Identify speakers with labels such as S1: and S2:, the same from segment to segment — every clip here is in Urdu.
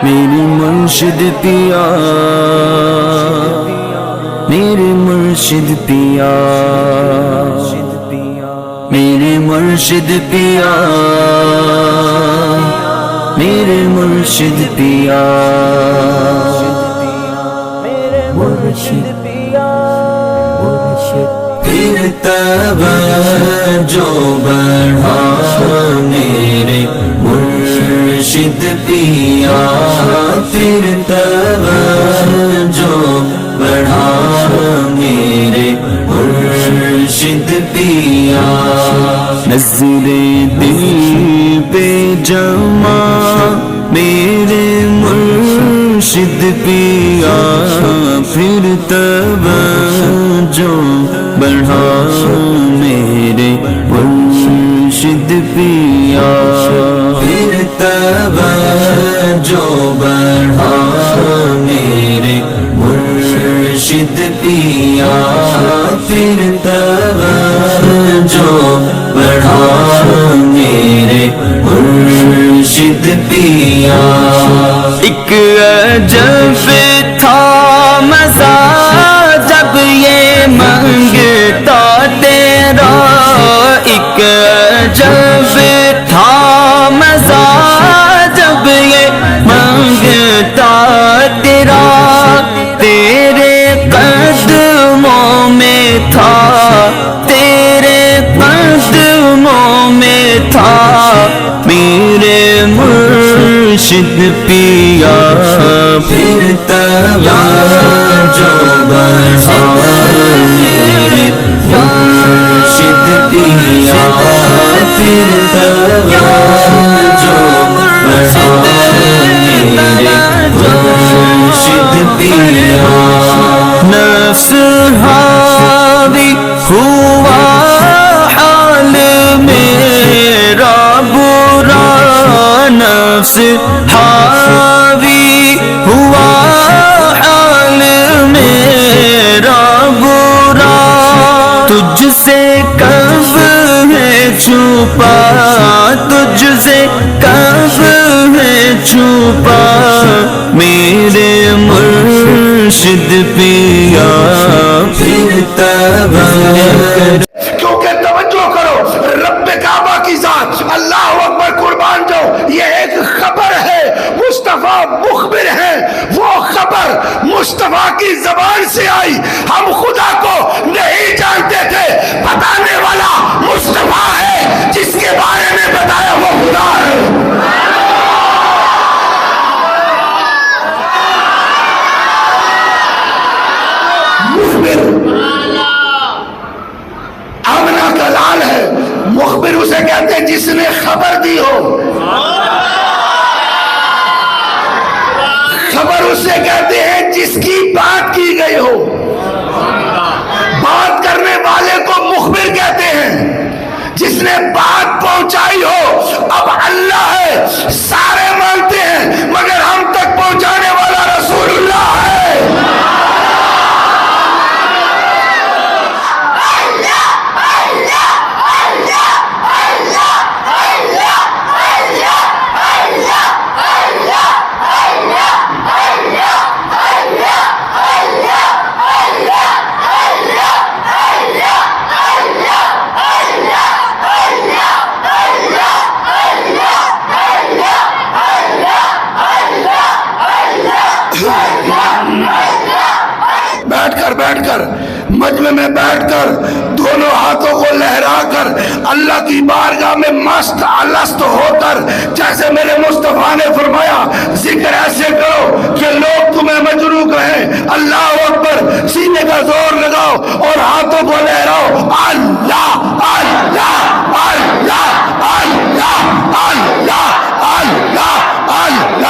S1: میرے مرشد پیا، میرے مرشد پیا، میرے مرشد پیا، میرے مرشد پیا، مرشد پیا، پھر توجہ بڑھا میرے مرشد پیا، پھر توجہ بڑھا میرے مرشد پیا، نظر دل پہ جما میرے مرشد پیا، پھر توجہ بڑھا میرے مرشد پیا، پھر توجہ بڑھا میرے مرشد پیا، پھر توجہ بڑھا میرے مرشد پیا، ایک عجب تھا مزہ جب یہ منگتا تیرا، ایک عجب تھا مزہ جب یہ منگتا تیرا، تیرے قدموں میں تھا، تیرے قدموں میں تھا میرے مرشد پیا، پھر توجہ بڑھا میرے مرشد پیا، پھر توجہ بڑھا میرے مرشد پیا، نفس حاوی ہوا حال میرا برا، نفس حاوی ہوا حال میرا برا، تجھ سے کب ہے چھپا، تجھ سے کب ہے چھپا میرے مرشد پیا، پھر توجہ،
S2: کیونکہ توجہ کرو رب کعبہ کی ذات، اللہ اکبر، قربان جاؤ، یہ ایک خبر ہے، مصطفیٰ مخبر ہے، وہ خبر مصطفیٰ کی زبان سے آئی، ہم خدا کو نہیں جانتے تھے، بتانے والا مصطفیٰ ہے، جس کے بارے میں بتایا وہ خدا ہے۔ مخبر آمنہ کا لال ہے، مخبر اسے کہتے ہیں جس نے خبر دی ہو، خبر اسے کہتے ہیں جس کی بات کی گئی ہو، بات کرنے والے کو مخبر کہتے ہیں، جس نے بات پہنچائی ہو۔ اب اللہ ہے، سارے مانتے ہیں مگر ہم تک پہنچانے والا رسول اللہ ہے۔ بیٹھ کر مجمع میں بیٹھ کر دونوں ہاتھوں کو لہرا کر اللہ کی بارگاہ میں مست الست ہو کر، جیسے میرے مصطفیٰ نے فرمایا، ذکر ایسے کرو کہ لوگ تمہیں مجروح کہیں، اللہ اکبر، سینے کا زور لگاؤ اور ہاتھوں کو لہراؤ، اللہ اللہ اللہ اللہ اللہ اللہ اللہ اللہ۔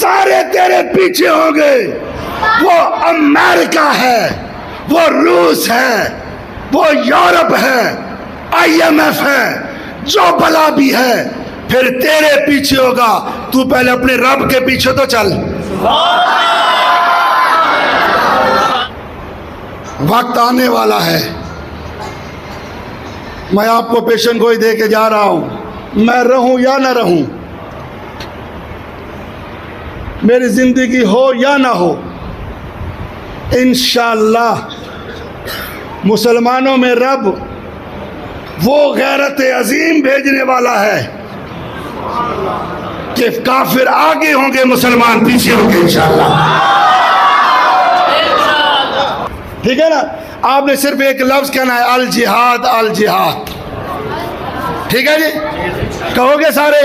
S2: سارے تیرے پیچھے ہوں گے. وہ امریکہ ہے, وہ روس ہے, وہ یورپ ہے, IMF ہے, جو بلا بھی ہے پھر تیرے پیچھے ہوگا. تو پہلے اپنے رب کے پیچھے تو چل. وقت آنے والا ہے, میں آپ کو پیشن گوئی دے کے جا رہا ہوں. میں رہوں یا نہ رہوں, میری زندگی ہو یا نہ ہو, انشاءاللہ مسلمانوں میں رب وہ غیرت عظیم بھیجنے والا ہے کہ کافر آگے ہوں گے, مسلمان پیچھے ہوں گے انشاءاللہ. ٹھیک ہے نا. آپ نے صرف ایک لفظ کہنا ہے, الجہاد الجہاد. ٹھیک ہے جی, کہو گے سارے؟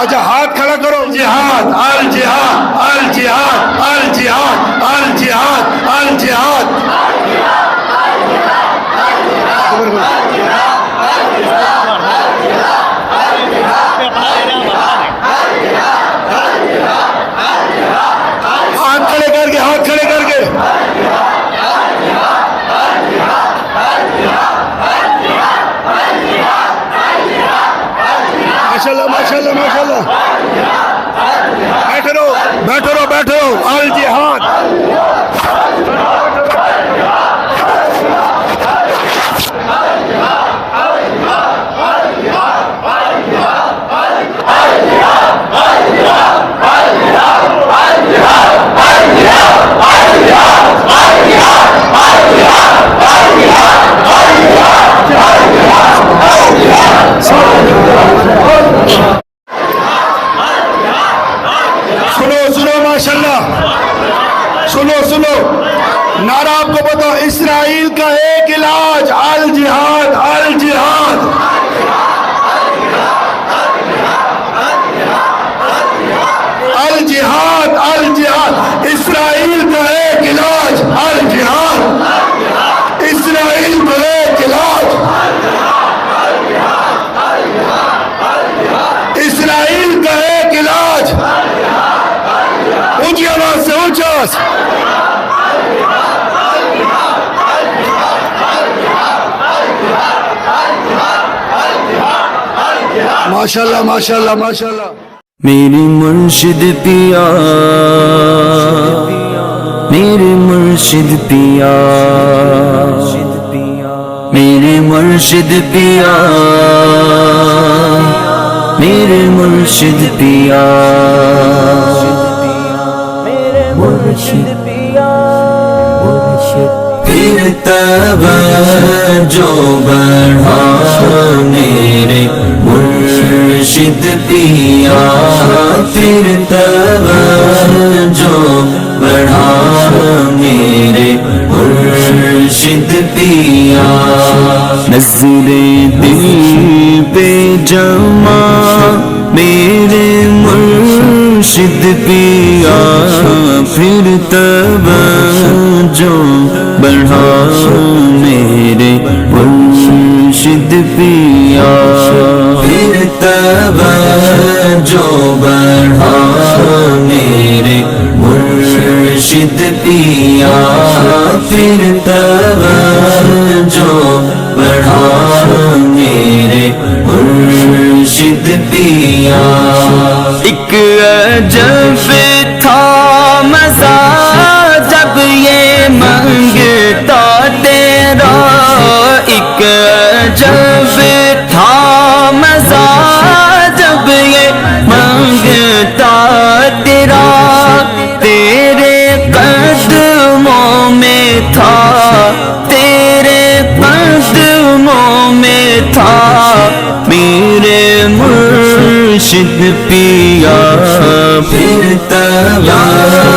S2: اچھا ہاتھ کھڑا کرو. جہاد الجہاد الجہاد الجہاد الجہاد الجہاد. ہاتھ کھڑے کر کے, ہاتھ کھڑے کر کے. ماشاءاللہ ماشاءاللہ ماشاءاللہ. بیٹھے رہو بیٹھے رہو بیٹھے رہو. الجہاد نعرہ آپ کو بتاؤ, اسرائیل کا ایک علاج الجہاد الجہاد. الجہاد الجہاد. اسرائیل کا ایک علاج الجہاد. اسرائیل کا ایک علاج. اسرائیل کا ایک علاج. اونچی آواز سے, اونچی آواز سے. ماشاءاللہ ماشاءاللہ ماشاءاللہ.
S1: میرے مرشد پیا, میرے مرشد پیا, میرے مرشد پیا, میرے مرشد پیا, میرے مرشد پیا. پھر توجہ بڑھا میرے مرشد پیا, پھر توجہ بڑھا میرے مرشد پیا. نظر دل پہ جما میرے مرشد پیا, پھر توجہ بڑھا میرے مرشد پیا, پھر توجہ بڑھا میرے مرشد پیا, پھر توجہ بڑھا میرے مرشد پیا. ایک عجب تھا مزہ جب یہ منگتا تیرا, ایک عجب تھا مزہ جب یہ منگتا تیرا. تیرے قدموں میں تھا, تیرے قدموں میں تھا میرے مرشد پیا, پھر توجہ